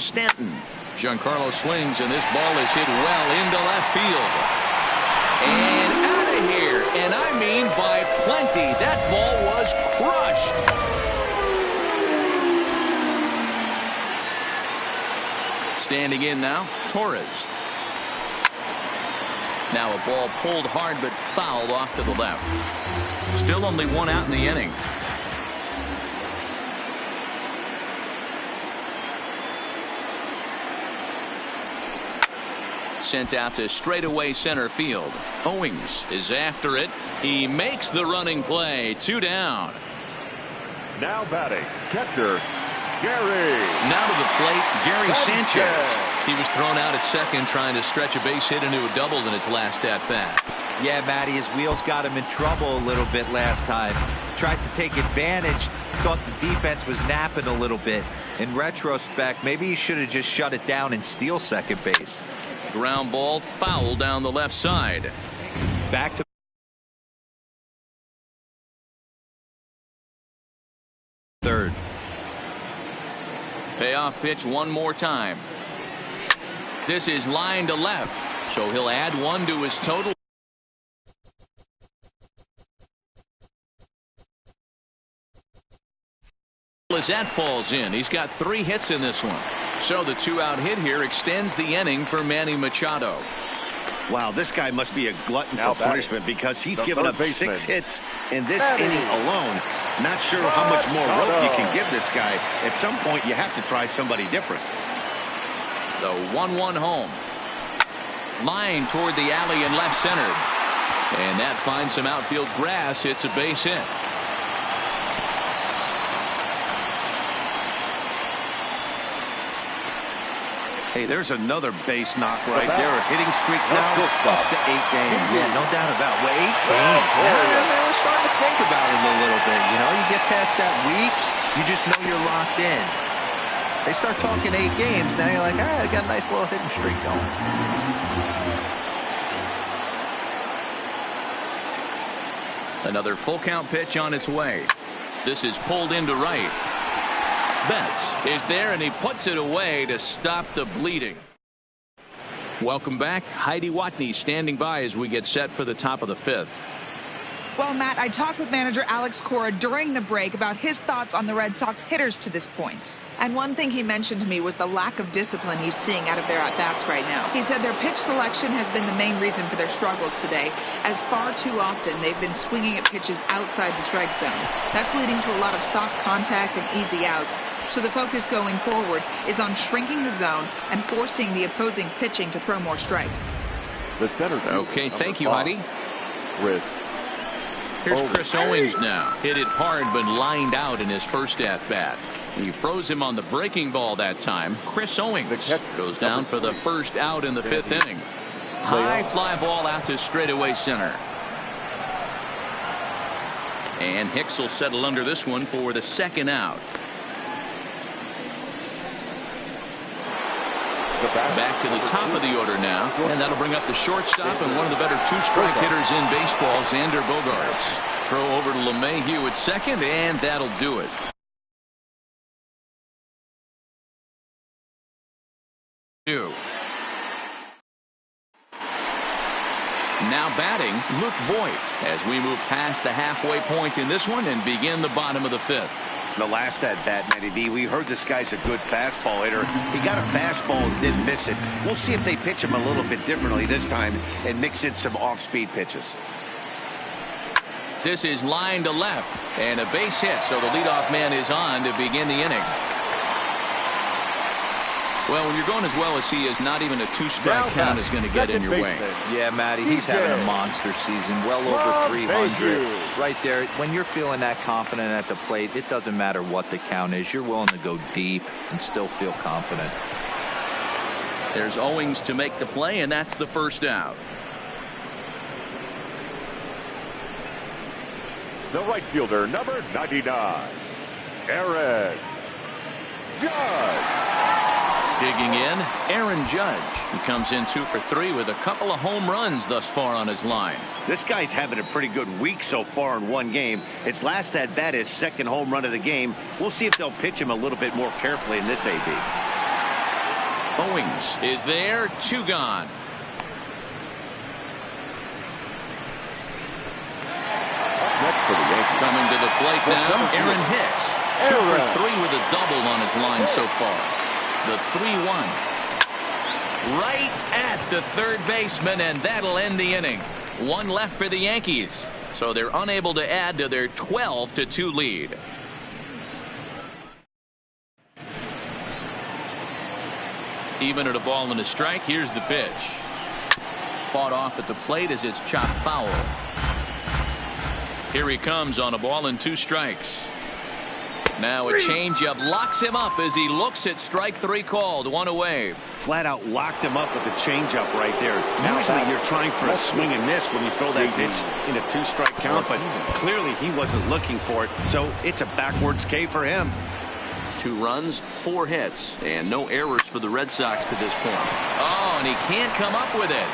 Stanton. Giancarlo swings, and this ball is hit well into left field. And out of here, and I mean by plenty. That ball was crushed. Standing in now, Torres. Now a ball pulled hard but fouled off to the left. Still only one out in the inning. Sent out to straightaway center field. Owings is after it. He makes the running play. 2 down. Now batting, catcher Gary. Now to the plate, Gary Sanchez. He was thrown out at second trying to stretch a base hit into a double in his last at bat. Yeah, Matty, his wheels got him in trouble a little bit last time. Tried to take advantage, thought the defense was napping a little bit. In retrospect, maybe he should have just shut it down and steal second base. Ground ball foul down the left side. Back to third. Payoff pitch one more time. This is line to left, so he'll add one to his total. As that falls in, he's got 3 hits in this one. So the 2-out hit here extends the inning for Manny Machado. Wow, this guy must be a glutton for punishment because he's given up 6 hits in this inning alone. Not sure how much more rope you can give this guy. At some point, you have to try somebody different. The 1-1 home. Line toward the alley in left center. And that finds some outfield grass. It's a base hit. Hey, there's another base knock right there. A hitting streak now up to 8 games. Yeah, no doubt about it. Well, 8 games. Yeah, we're starting to think about it a little bit. You know, you get past that week, you just know you're locked in. They start talking 8 games, now you're like, all right, I got a nice little hitting streak going. Another full count pitch on its way. This is pulled into right. Betts is there, and he puts it away to stop the bleeding. Welcome back. Heidi Watney standing by as we get set for the top of the 5th. Well, Matt, I talked with manager Alex Cora during the break about his thoughts on the Red Sox hitters to this point. And one thing he mentioned to me was the lack of discipline he's seeing out of their at-bats right now. He said their pitch selection has been the main reason for their struggles today, as far too often they've been swinging at pitches outside the strike zone. That's leading to a lot of soft contact and easy outs. So the focus going forward is on shrinking the zone and forcing the opposing pitching to throw more strikes. The center. Okay, thank you, Heidi. Chris. Here's Chris Owings now. Hit it hard but lined out in his first at-bat. He froze him on the breaking ball that time. Chris Owings goes down for the first out in the 5th inning. High fly ball out to straightaway center. And Hicks will settle under this one for the 2nd out. Back to the top of the order now, and that'll bring up the shortstop and one of the better 2-strike hitters in baseball, Xander Bogaerts. Throw over to LeMahieu at second, and that'll do it. Now batting, Luke Voigt, as we move past the halfway point in this one and begin the bottom of the 5th. The last at bat, Matty B, we heard this guy's a good fastball hitter. He got a fastball and didn't miss it. We'll see if they pitch him a little bit differently this time and mix in some off-speed pitches. This is line to left and a base hit, so the leadoff man is on to begin the inning. Well, when you're going as well as he is, not even a 2-strike count is going to get in your way. Yeah, Matty, he's having a monster season, well over 300. Right there, when you're feeling that confident at the plate, it doesn't matter what the count is. You're willing to go deep and still feel confident. There's Owings to make the play, and that's the first out. The right fielder, number 99, Aaron Judge. Digging in, Aaron Judge. He comes in 2 for 3 with a couple of home runs thus far on his line. This guy's having a pretty good week so far in one game. His last at bat, his 2nd home run of the game. We'll see if they'll pitch him a little bit more carefully in this AB. Owings is there, 2 gone. Next for the Yankees. Coming to the plate now, Aaron Hicks. 2 for 3 with a double on his line so far. The 3-1. Right at the third baseman, and that'll end the inning. 1 left for the Yankees, so they're unable to add to their 12-2 lead. Even at a ball and a strike, here's the pitch. Fought off at the plate as it's chopped foul. Here he comes on a ball and 2 strikes. Now a changeup locks him up as he looks at strike 3 called. 1 away. Flat out locked him up with the changeup right there. Usually you're trying for a swing and miss when you throw that pitch in a 2-strike count, but clearly he wasn't looking for it, so it's a backwards K for him. 2 runs, 4 hits, and no errors for the Red Sox to this point. Oh, and he can't come up with it.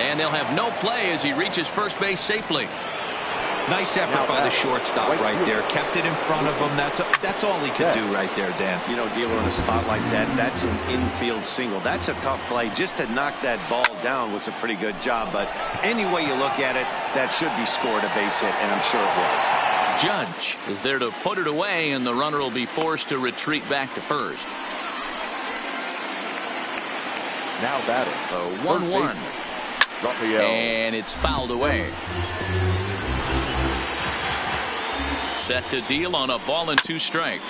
And they'll have no play as he reaches first base safely. Nice effort by the shortstop right there. Kept it in front of him. That's all he could do right there, Dan. You know, dealer in a spot like that, that's an infield single. That's a tough play. Just to knock that ball down was a pretty good job. But any way you look at it, that should be scored a base hit, and I'm sure it was. Judge is there to put it away, and the runner will be forced to retreat back to first. Now batting. The 1-1. And it's fouled away. Set to deal on a ball and 2 strikes.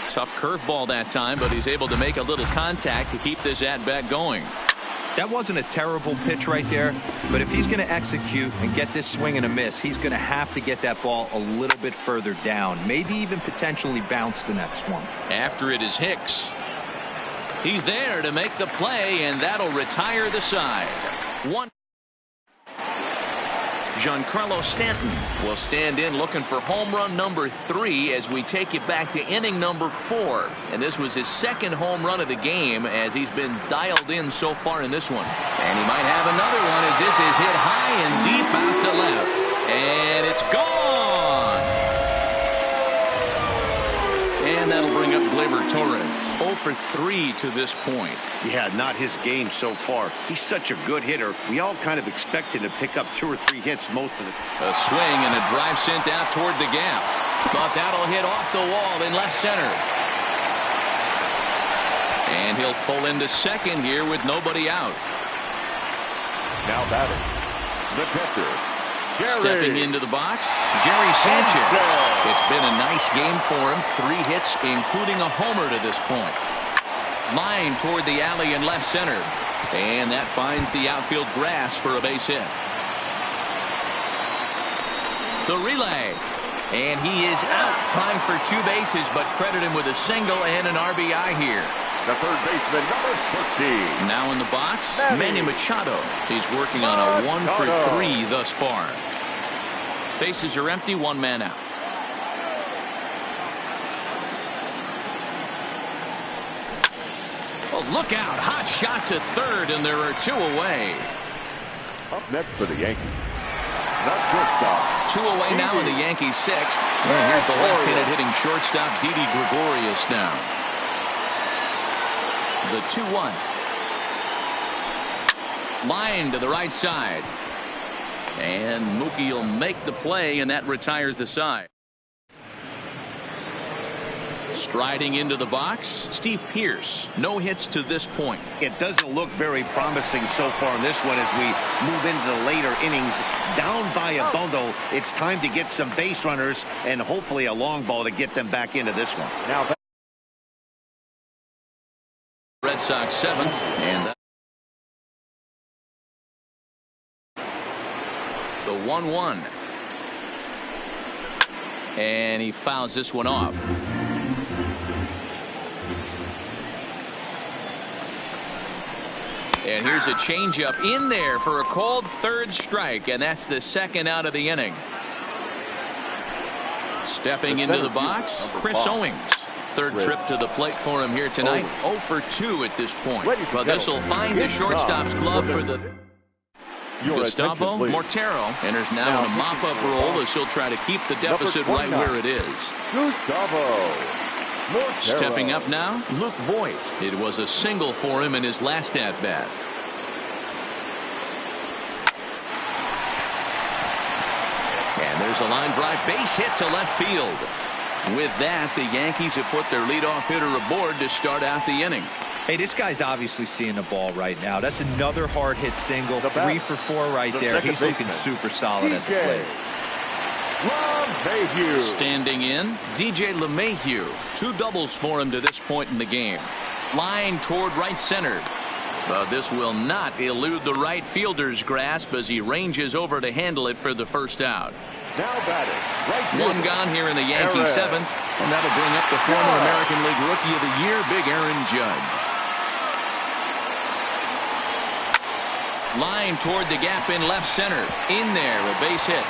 Tough curveball that time, but he's able to make a little contact to keep this at-bat going. That wasn't a terrible pitch right there, but if he's going to execute and get this swing and a miss, he's going to have to get that ball a little bit further down, maybe even potentially bounce the next one. After it is Hicks. He's there to make the play, and that'll retire the side. 1. Giancarlo Stanton will stand in looking for home run number 3 as we take it back to inning number 4. And this was his 2nd home run of the game as he's been dialed in so far in this one. And he might have another one as this is hit high and deep out to left. And it's gone. And that'll bring up Gleyber Torres. 0 for 3 to this point. Yeah, not his game so far. He's such a good hitter. We all kind of expected to pick up 2 or 3 hits most of the time. A swing and a drive sent out toward the gap. Thought that'll hit off the wall in left center. And he'll pull into second here with nobody out. Now batting. The pitcher. Stepping into the box, Gary Sanchez. It's been a nice game for him. 3 hits, including a homer to this point. Line toward the alley in left center. And that finds the outfield grass for a base hit. The relay. And he is out trying for 2 bases, but credit him with a single and an RBI here. The third baseman, number 13. Now in the box, Manny Machado. He's working on a 1 for 3 thus far. Bases are empty, 1 man out. Oh, look out. Hot shot to third, and there are 2 away. Up next for the Yankees. The shortstop. 2 away now in the Yankees 6th. And here's the left-handed hitting shortstop, Didi Gregorius now. The 2-1. Line to the right side. And Mookie will make the play, and that retires the side. Striding into the box, Steve Pearce. No hits to this point. It doesn't look very promising so far in this one as we move into the later innings. Down by a bundle, it's time to get some base runners and hopefully a long ball to get them back into this one. Now Red Sox 7th, and the 1-1. And he fouls this one off. And here's a changeup in there for a called 3rd strike, and that's the 2nd out of the inning. Stepping into the box, Chris Owings. 3rd trip to the plate for him here tonight. 0 for 2 at this point. But this will find the shortstop's glove for the Gustavo Mortero enters now in a mop-up role as he'll try to keep the deficit right where it is. Gustavo. Stepping up now, Luke Voigt. It was a single for him in his last at-bat. And there's a line drive base hit to left field. With that, the Yankees have put their leadoff hitter aboard to start out the inning. Hey, this guy's obviously seeing the ball right now. That's another hard hit single. 3 for 4 right there. He's looking super solid at the plate. Standing in, DJ LeMahieu. 2 doubles for him to this point in the game. Line toward right center. But this will not elude the right fielder's grasp as he ranges over to handle it for the first out. Now batting, right field. 1 gone here in the Yankee 7th. And that'll bring up the former American League Rookie of the Year, Big Aaron Judge. Line toward the gap in left center. In there, a base hit.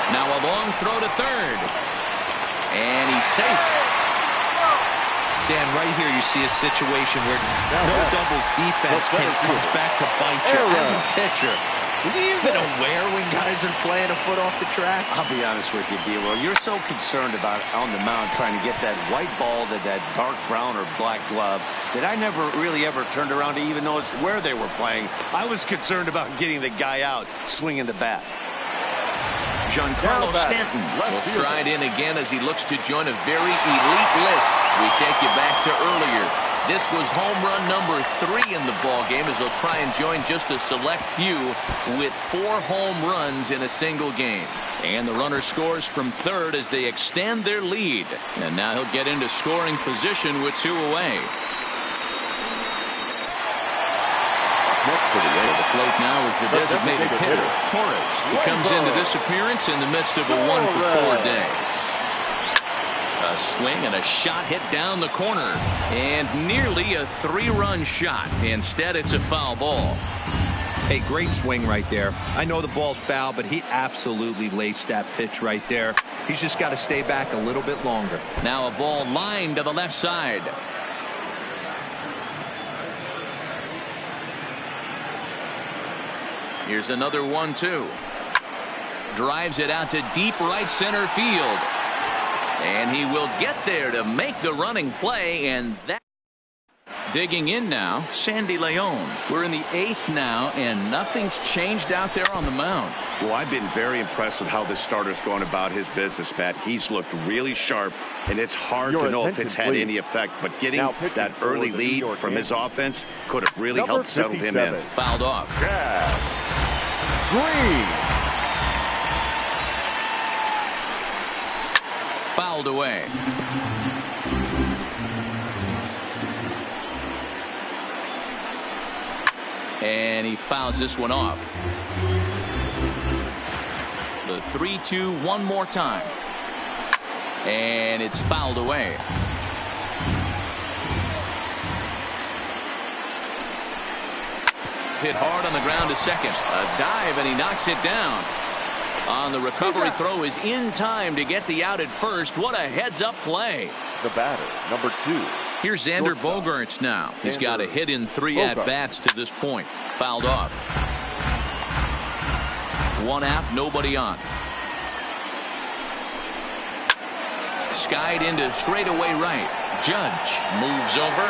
Now a long throw to third. And he's safe. Dan, right here you see a situation where no doubles defense comes back to bite you as a pitcher. Are you even aware when guys are playing a foot off the track? I'll be honest with you, D-Roll. You're so concerned about on the mound trying to get that white ball to that dark brown or black glove that I never really ever turned around to even notice where they were playing. I was concerned about getting the guy out swinging the bat. Giancarlo Stanton will stride in again as he looks to join a very elite list. We take you back to earlier. This was home run number 3 in the ballgame as they'll try and join just a select few with 4 home runs in a single game. And the runner scores from third as they extend their lead. And now he'll get into scoring position with 2 away. Next to the plate now is the designated hitter, Torres, who comes into this appearance in the midst of a 1-for-4 day. A swing and a shot hit down the corner, and nearly a 3-run shot. Instead, it's a foul ball. Hey, great swing right there. I know the ball's foul, but he absolutely laced that pitch right there. He's just got to stay back a little bit longer. Now a ball lined to the left side. Here's another 1-2. Drives it out to deep right center field. And he will get there to make the running play, and that. Digging in now, Sandy Leon. We're in the 8th now, and nothing's changed out there on the mound. Well, I've been very impressed with how this starter's going about his business, Pat. He's looked really sharp, and it's hard to know if it's had any effect, but getting that early lead from his offense could have really helped settle him in. Fouled off. Green. Fouled away. And he fouls this one off. The 3-2 one more time. And it's fouled away. Hit hard on the ground to second. A dive, and he knocks it down. On the recovery throw is in time to get the out at first. What a heads-up play. The batter, number 2. Here's Xander Bogaerts now. He's got a hit in 3 at-bats to this point. Fouled off. 1 out, nobody on. Skied into straightaway right. Judge moves over.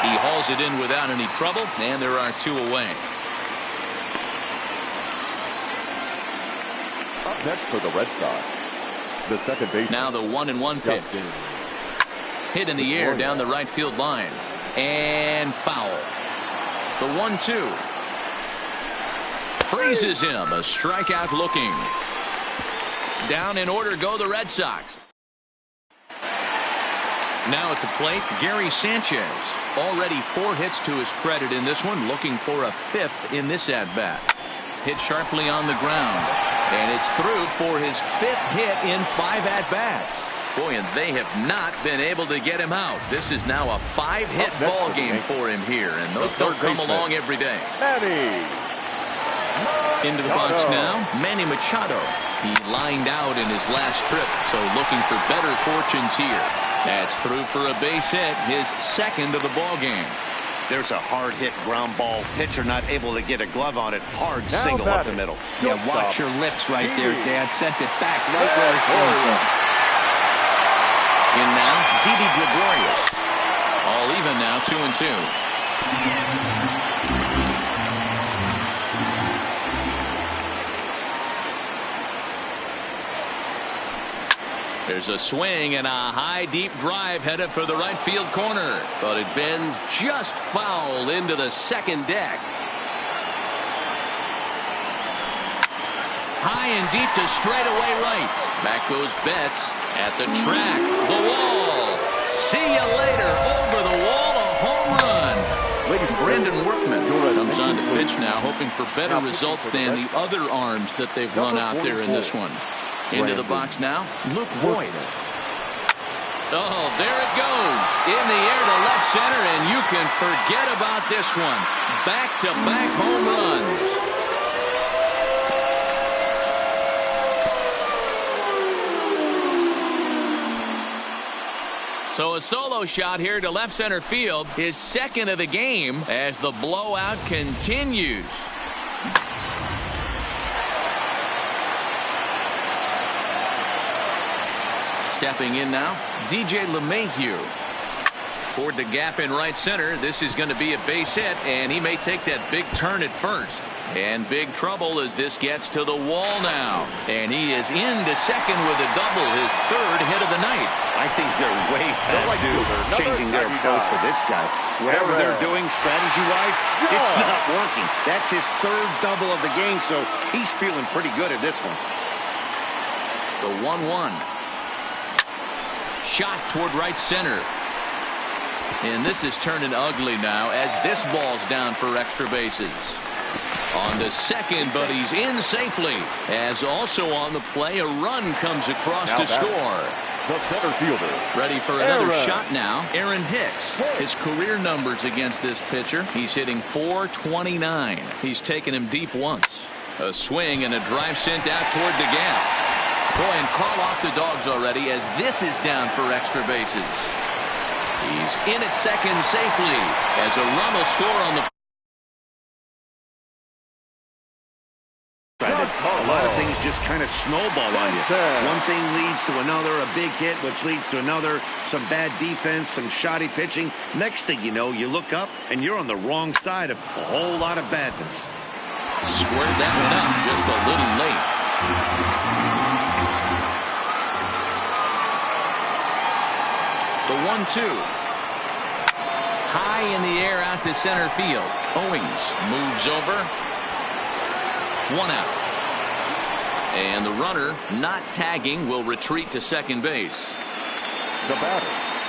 He hauls it in without any trouble, and there are 2 away. Up next for the Red Sox, the second baseman. Now the 1-1 pitch. Hit in the air down the right field line. And foul. The 1-2. Freezes him. A strikeout looking. Down in order go the Red Sox. Now at the plate, Gary Sanchez. Already 4 hits to his credit in this one. Looking for a 5th in this at-bat. Hit sharply on the ground. And it's through for his 5th hit in 5 at-bats. Boy, and they have not been able to get him out. This is now a 5-hit ball game for him here, and those don't come along every day. Into the box now, Manny Machado. He lined out in his last trip, so looking for better fortunes here. That's through for a base hit, his 2nd of the ball game. There's a hard hit ground ball. Pitcher not able to get a glove on it. Hard single up the middle. Yeah, watch your lips right there, Dad. Sent it back right where it came from. In now, Didi Gregorius. All even now, 2-2. There's a swing and a high deep drive headed for the right field corner, but it bends just foul into the second deck. High and deep to straightaway right. Back goes Betts at the track. The wall. See you later. Over the wall. A home run. Brandon Workman comes on to pitch now, hoping for better results than the other arms that they've run out there in this one. Into the box now, Luke Voigt. Oh, there it goes. In the air to left center, and you can forget about this one. Back-to-back home runs. So a solo shot here to left center field, his second of the game as the blowout continues. Stepping in now, DJ LeMahieu. Toward the gap in right center. This is going to be a base hit, and he may take that big turn at first. And big trouble as this gets to the wall now. And he is into second with a double, his third hit of the night. I think they're way past due changing their approach for this guy. Whatever they're doing strategy-wise, it's not working. That's his third double of the game, so he's feeling pretty good at this one. The 1-1. Shot toward right center. And this is turning ugly now as this ball's down for extra bases. On to second, but he's in safely. As also on the play, a run comes across to score. The center fielder. Ready for another shot now. Aaron Hicks. His career numbers against this pitcher. He's hitting .429. He's taken him deep once. A swing and a drive sent out toward the gap. Boy, and call off the dogs already as this is down for extra bases. He's in at second safely as a run will score on the. A lot of things just kind of snowball on you. One thing leads to another, a big hit, which leads to another, some bad defense, some shoddy pitching. Next thing you know, you look up and you're on the wrong side of a whole lot of badness. Squared that one up just a little late. The 1-2. High in the air out to center field. Owings moves over. One out. And the runner not tagging will retreat to second base. The batter.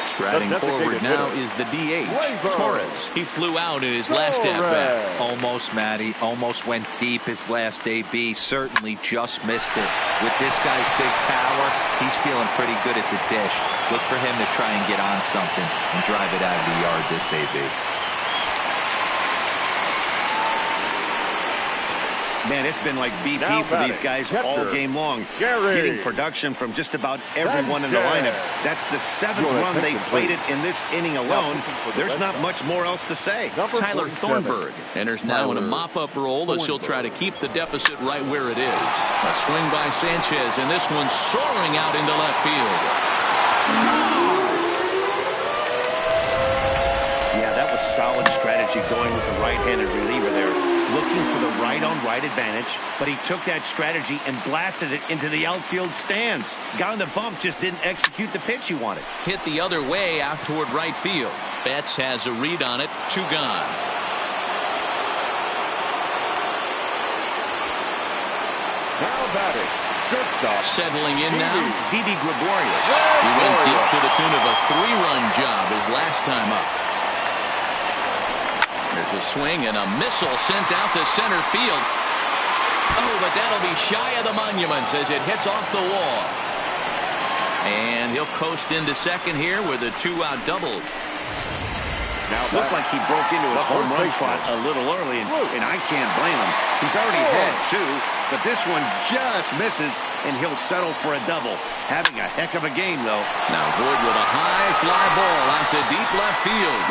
Striding forward now is the DH, Torres. He flew out in his last at-bat. Almost, Matty. Almost went deep his last AB. Certainly just missed it. With this guy's big power, he's feeling pretty good at the dish. Look for him to try and get on something and drive it out of the yard this AB. Man, it's been like BP for these guys all game long. Getting production from just about everyone in the lineup. That's the 7th run they played it in this inning alone. There's not much more else to say. Tyler Thornburg enters now in a mop-up role as he'll try to keep the deficit right where it is. A swing by Sanchez, and this one's soaring out into left field. Yeah, that was solid strategy going with the right-handed reliever there. Looking for the right-on-right advantage, but he took that strategy and blasted it into the outfield stands. Guy on the bump just didn't execute the pitch he wanted. Hit the other way out toward right field. Betts has a read on it. 2 gone. Now batting. Settling in now, Didi Gregorius. He went deep to the tune of a 3-run job his last time up. There's a swing and a missile sent out to center field. Oh, but that'll be shy of the monuments as it hits off the wall. And he'll coast into second here with a 2-out double. Now looked like he broke into his home run trot a little early, and I can't blame him. He's already had 2, but this one just misses, and he'll settle for a double. Having a heck of a game, though. Now Wood with a high fly ball out to deep left field.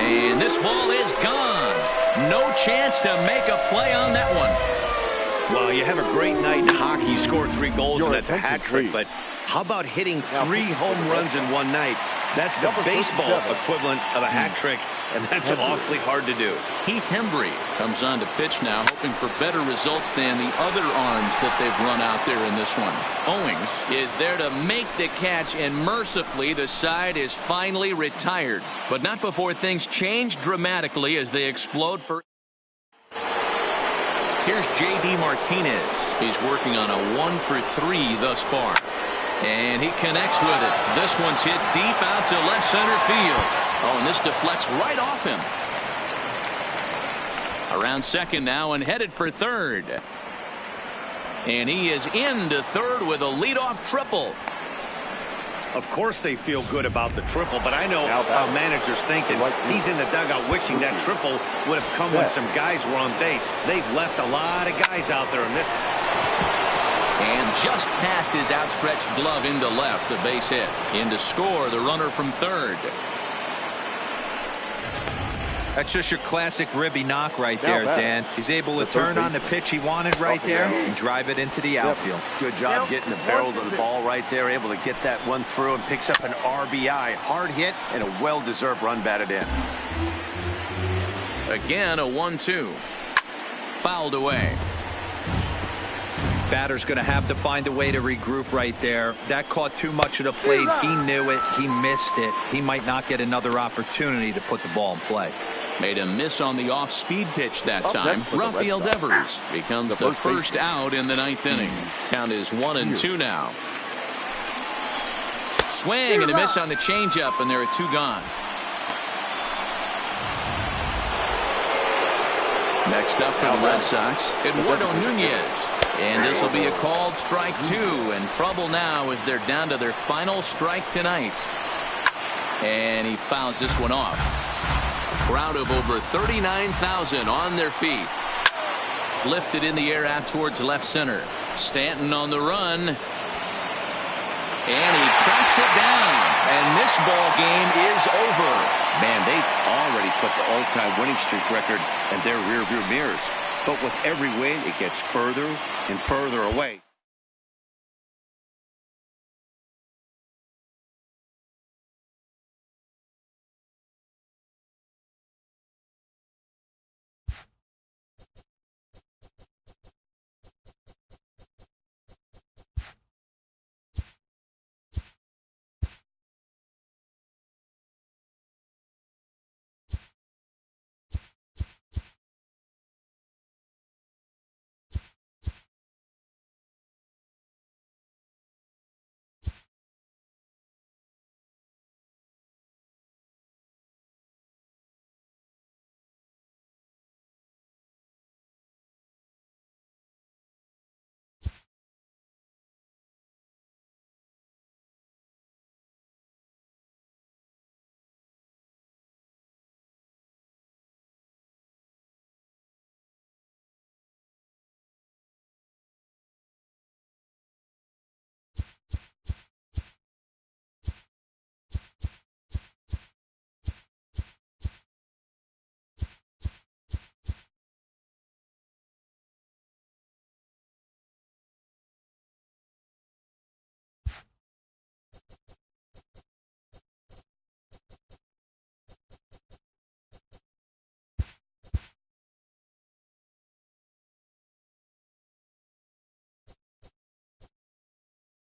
And this ball is gone. No chance to make a play on that one. Well, you have a great night in hockey. You score 3 goals, and that's a hat trick, but how about hitting 3 home runs in one night? That's the baseball equivalent of a hat trick, and that's awfully hard to do. Heath Hembry comes on to pitch now, hoping for better results than the other arms that they've run out there in this one. Owings is there to make the catch, and mercifully the side is finally retired. But not before things change dramatically as they explode for... Here's J.D. Martinez. He's working on a 1-for-3 thus far. And he connects with it. This one's hit deep out to left center field. Oh, and this deflects right off him. Around second now and headed for third. And he is into third with a leadoff triple. Of course they feel good about the triple, but I know how managers thinking. He's in the dugout wishing that triple would have come when some guys were on base. They've left a lot of guys out there in this. And just past his outstretched glove into left, the base hit. In to score, the runner from third. That's just your classic ribby knock right there, Dan. He's able to turn on the pitch he wanted right there and drive it into the outfield. Good job getting the barrel of the ball right there, able to get that one through and picks up an RBI. Hard hit and a well-deserved run batted in. Again, a 1-2. Fouled away. Batter's going to have to find a way to regroup right there. That caught too much of the plate. He knew it. He missed it. He might not get another opportunity to put the ball in play. Made a miss on the off-speed pitch that time. Rafael Devers becomes the first out in the ninth inning. Count is 1-2 now. Swing and a miss on the changeup, and there are two gone. Next up for the Red Sox, Eduardo Nunez. And this will be a called strike two, and trouble now as they're down to their final strike tonight. And he fouls this one off. Crowd of over 39,000 on their feet. Lifted in the air out towards left center. Stanton on the run. And he tracks it down. And this ball game is over. Man, they've already put the all-time winning streak record in their rearview mirrors. But with every win, it gets further and further away.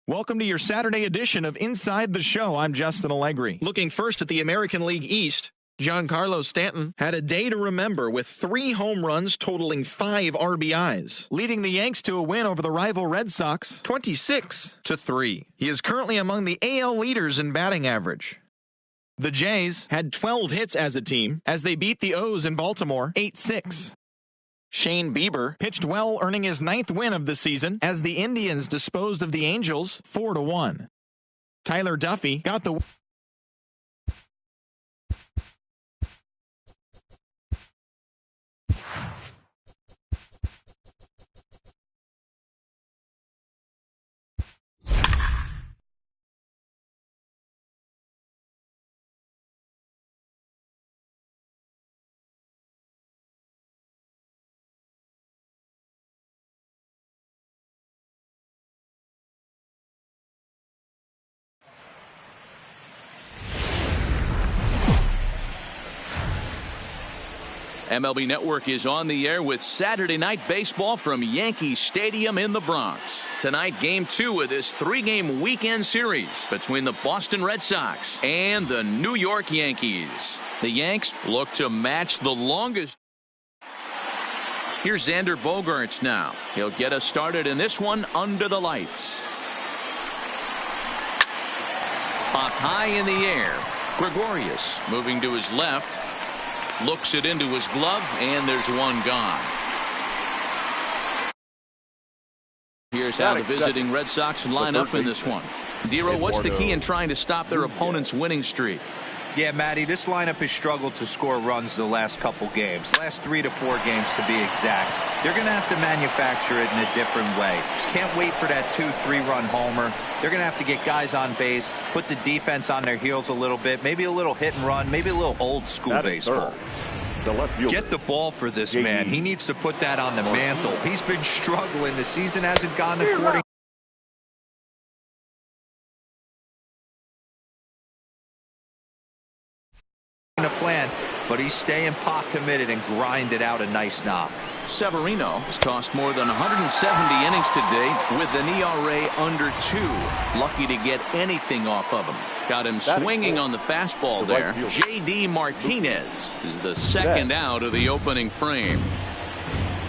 Welcome to your Saturday edition of Inside the Show. I'm Justin Allegri. Looking first at the American League East, Giancarlo Stanton had a day to remember with 3 home runs totaling 5 RBIs, leading the Yanks to a win over the rival Red Sox 26-3. He is currently among the AL leaders in batting average. The Jays had 12 hits as a team as they beat the O's in Baltimore 8-6. Shane Bieber pitched well, earning his 9th win of the season as the Indians disposed of the Angels 4-1. Tyler Duffy got the MLB Network is on the air with Saturday Night Baseball from Yankee Stadium in the Bronx. Tonight, Game 2 of this 3-game weekend series between the Boston Red Sox and the New York Yankees. The Yanks look to match the longest. Here's Xander Bogaerts now. He'll get us started in this one under the lights. Popped high in the air. Gregorius moving to his left. Looks it into his glove, and there's one gone. Here's how the visiting Red Sox line up in this one. Dero, what's the key in trying to stop their opponent's winning streak? Yeah, Matty, this lineup has struggled to score runs the last couple games. Last 3 to 4 games to be exact. They're going to have to manufacture it in a different way. Can't wait for that 2-3 run homer. They're going to have to get guys on base, put the defense on their heels a little bit, maybe a little hit and run, maybe a little old school baseball. Get the ball for this man. He needs to put that on the mantle. He's been struggling. The season hasn't gone according to plan, but he's staying pot committed and grinded out a nice knock. Severino has tossed more than 170 innings today with an ERA under 2. Lucky to get anything off of him. Got him swinging on the fastball there. J.D. Martinez is the second out of the opening frame.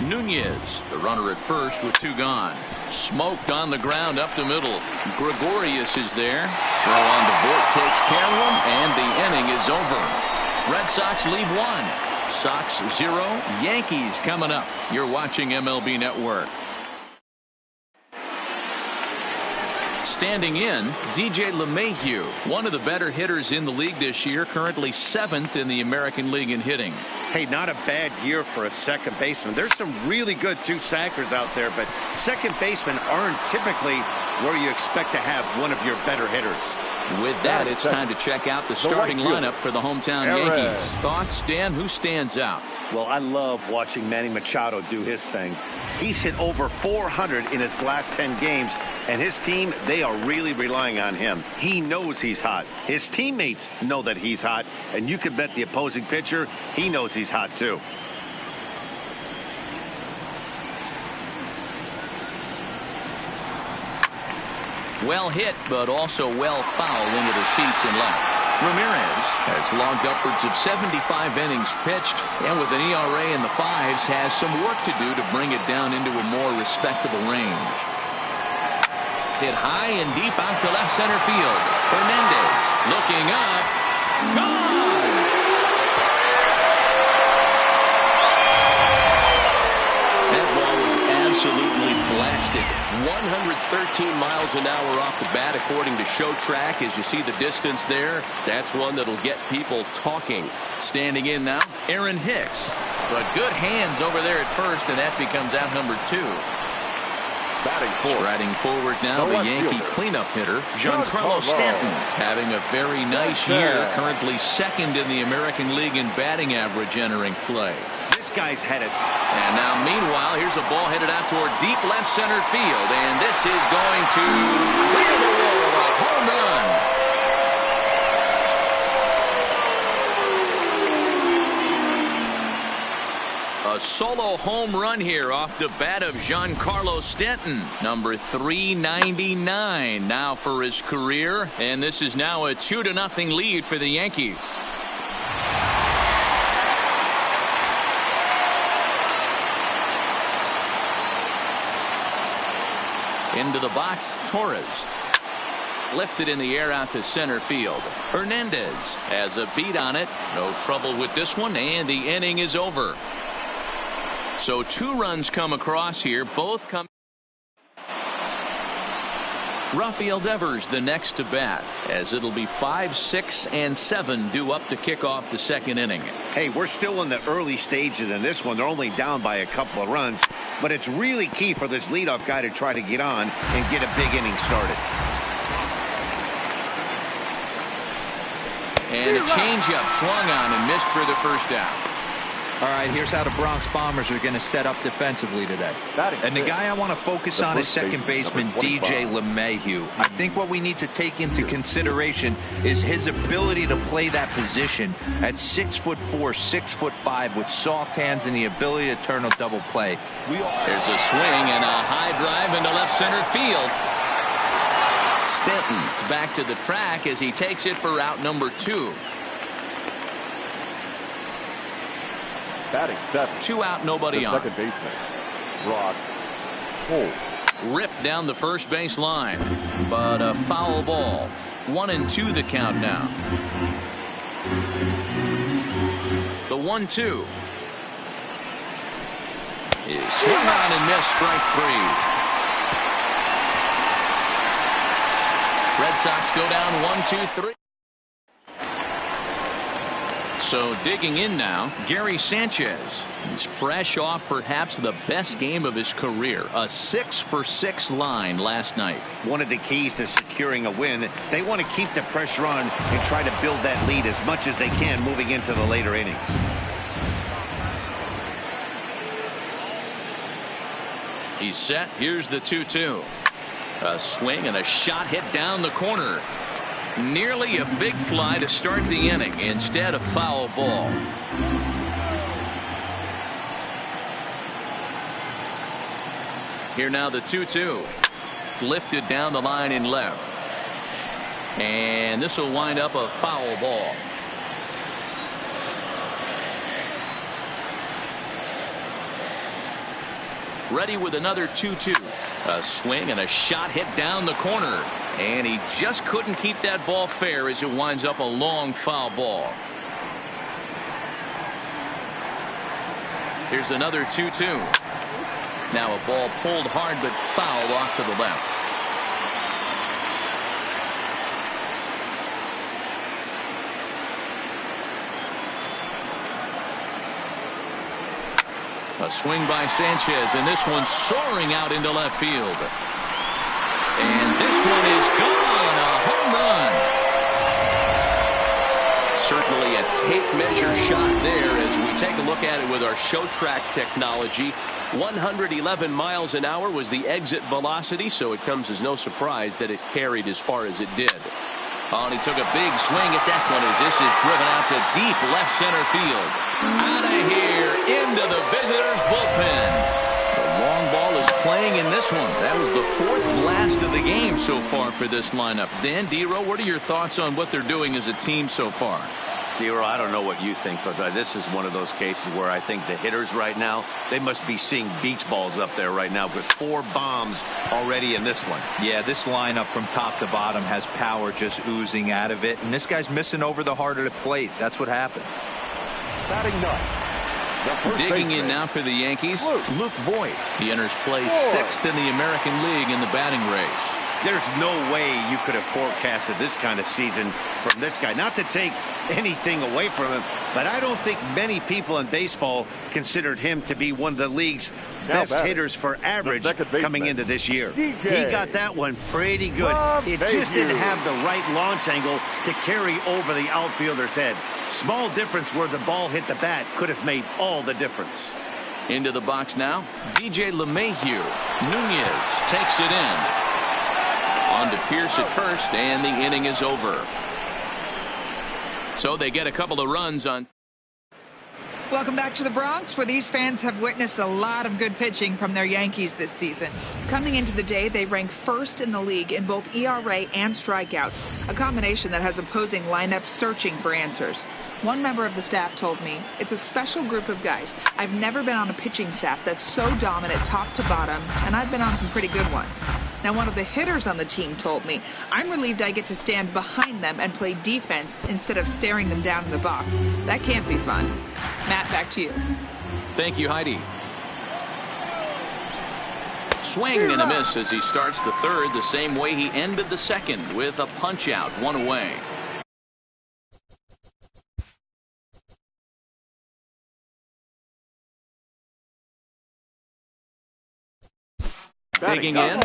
Nunez, the runner at first with 2 gone. Smoked on the ground up the middle. Gregorius is there. Throw on the board takes care of him, and the inning is over. Red Sox lead 1. Sox 0, Yankees coming up. You're watching MLB Network. Standing in, DJ LeMahieu, one of the better hitters in the league this year, currently 7th in the American League in hitting. Hey, not a bad year for a second baseman. There's some really good 2-sackers out there, but second basemen aren't typically where you expect to have one of your better hitters. With that, it's time to check out the starting lineup for the hometown Yankees. Thoughts, Dan? Who stands out? Well, I love watching Manny Machado do his thing. He's hit over 400 in his last 10 games, and his team, they are really relying on him. He knows he's hot. His teammates know that he's hot, and you can bet the opposing pitcher, he knows he's hot too. Well hit, but also well fouled into the seats and left. Ramirez has logged upwards of 75 innings pitched, and with an ERA in the 5s, has some work to do to bring it down into a more respectable range. Hit high and deep out to left center field. Hernandez looking up. Gone! That ball was absolutely blasted. 113 miles an hour off the bat, according to Show Track. As you see the distance there, that's one that'll get people talking. Standing in now, Aaron Hicks. But good hands over there at first, and that becomes out number 2. Batting fourth. Striding forward now, the Yankee cleanup hitter, Giancarlo Stanton, having a very nice year, currently 2nd in the American League in batting average entering play. This guy's headed. And now, meanwhile, here's a ball headed out toward deep left center field, and this is going to clear the wall, a home run. A solo home run here off the bat of Giancarlo Stanton, number 399 now for his career, and this is now a 2-0 lead for the Yankees. Into the box, Torres. Lifted in the air out to center field. Hernandez has a beat on it. No trouble with this one, and the inning is over. So 2 runs come across here. Both come. Rafael Devers the next to bat, as it'll be 5, 6, and 7 due up to kick off the 2nd inning. Hey, we're still in the early stages in this one. They're only down by a couple of runs, but it's really key for this leadoff guy to try to get on and get a big inning started. And a changeup swung on and missed for the first out. All right, here's how the Bronx Bombers are going to set up defensively today. And the guy I want to focus on is second baseman DJ LeMahieu. I think what we need to take into consideration is his ability to play that position at 6'4", 6'5", with soft hands and the ability to turn a double play. There's a swing and a high drive into left center field. Stanton's back to the track as he takes it for out number 2. Batting 7. 2 out, nobody on. Second baseman, Rock Holt. Ripped down the first base line, but a foul ball. 1-2 the count now. The 1-2 is swung on and missed, strike 3. Red Sox go down 1-2-3. So digging in now, Gary Sanchez. He's fresh off perhaps the best game of his career. A 6-for-6 line last night. One of the keys to securing a win, they want to keep the pressure on and try to build that lead as much as they can moving into the later innings. He's set. Here's the 2-2. A swing and a shot hit down the corner. Nearly a big fly to start the inning. Instead, a foul ball. Here now the 2-2. Lifted down the line in left. And this will wind up a foul ball. Ready with another 2-2. A swing and a shot hit down the corner. And he just couldn't keep that ball fair as it winds up a long foul ball. Here's another 2-2. Now a ball pulled hard but fouled off to the left. A swing by Sanchez, and this one's soaring out into left field. And this one is gone. A home run. Certainly a tape measure shot there as we take a look at it with our show track technology. 111 miles an hour was the exit velocity, so it comes as no surprise that it carried as far as it did. Oh, and he took a big swing at that one as this is driven out to deep left center field. Out of here into the visitors' bullpen. The long ball is playing in this one. That was the 4th blast of the game so far for this lineup. Dan, D-Row, what are your thoughts on what they're doing as a team so far? D-Row, I don't know what you think, but this is one of those cases where I think the hitters right now, they must be seeing beach balls up there right now with 4 bombs already in this one. Yeah, this lineup from top to bottom has power just oozing out of it, and this guy's missing over the heart of the plate. That's what happens. Batting 9. Digging in now for the Yankees, Luke Voigt. He enters play 6th in the American League in the batting race. There's no way you could have forecasted this kind of season from this guy. Not to take anything away from him, but I don't think many people in baseball considered him to be one of the league's best hitters for average coming into this year. He got that one pretty good. It just didn't have the right launch angle to carry over the outfielder's head. Small difference where the ball hit the bat could have made all the difference. Into the box now, DJ LeMahieu. Nunez takes it in. On to Pierce at first, and the inning is over. So they get a couple of runs on. Welcome back to the Bronx, where these fans have witnessed a lot of good pitching from their Yankees this season. Coming into the day, they rank 1st in the league in both ERA and strikeouts, a combination that has opposing lineups searching for answers. One member of the staff told me, "It's a special group of guys. I've never been on a pitching staff that's so dominant top to bottom, and I've been on some pretty good ones." Now, one of the hitters on the team told me, "I'm relieved I get to stand behind them and play defense instead of staring them down in the box. That can't be fun." Matt, back to you. Thank you, Heidi. Swing and a miss as he starts the 3rd the same way he ended the 2nd with a punch out, 1 away. Digging in.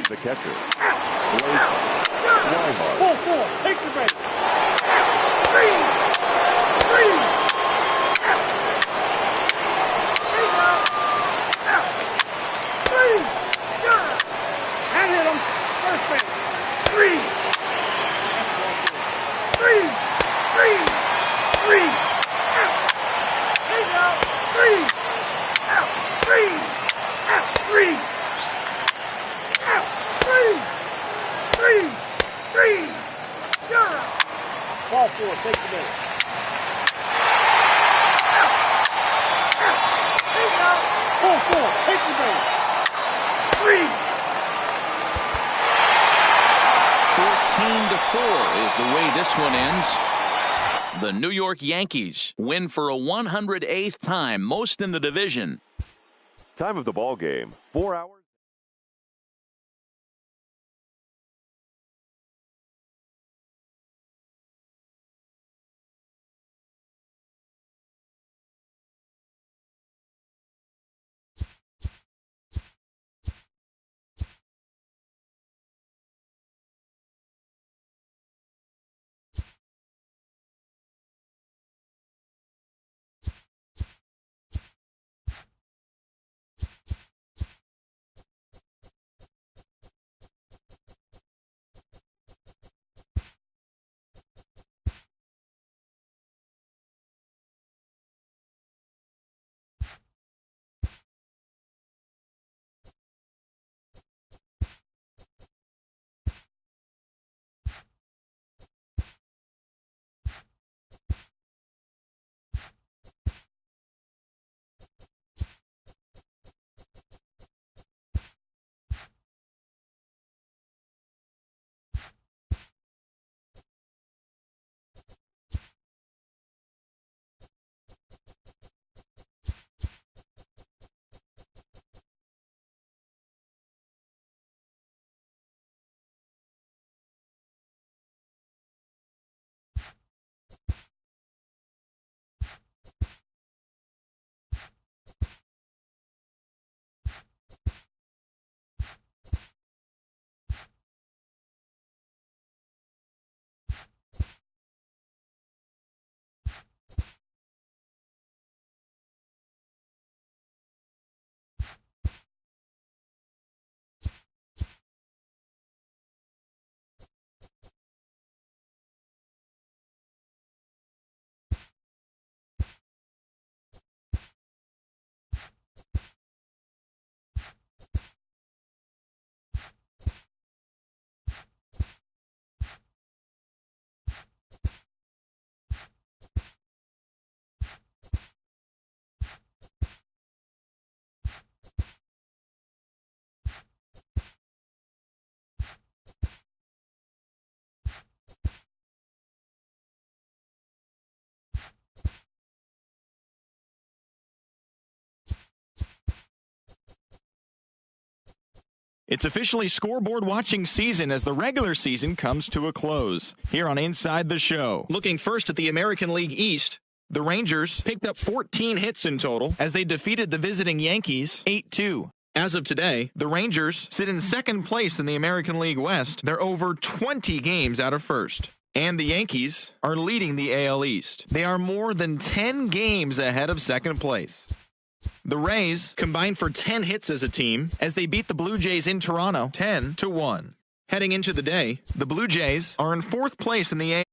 The catcher. 4-4. Take the base. 3. the way this one ends. The New York Yankees win for a 108th time, most in the division. Time of the ball game, 4 hours. It's officially scoreboard watching season as the regular season comes to a close. Here on Inside the Show, looking first at the American League East, the Rangers picked up 14 hits in total as they defeated the visiting Yankees 8-2. As of today, the Rangers sit in second place in the American League West. They're over 20 games out of first. And the Yankees are leading the AL East. They are more than 10 games ahead of second place. The Rays combined for 10 hits as a team as they beat the Blue Jays in Toronto 10-1. Heading into the day, the Blue Jays are in fourth place in the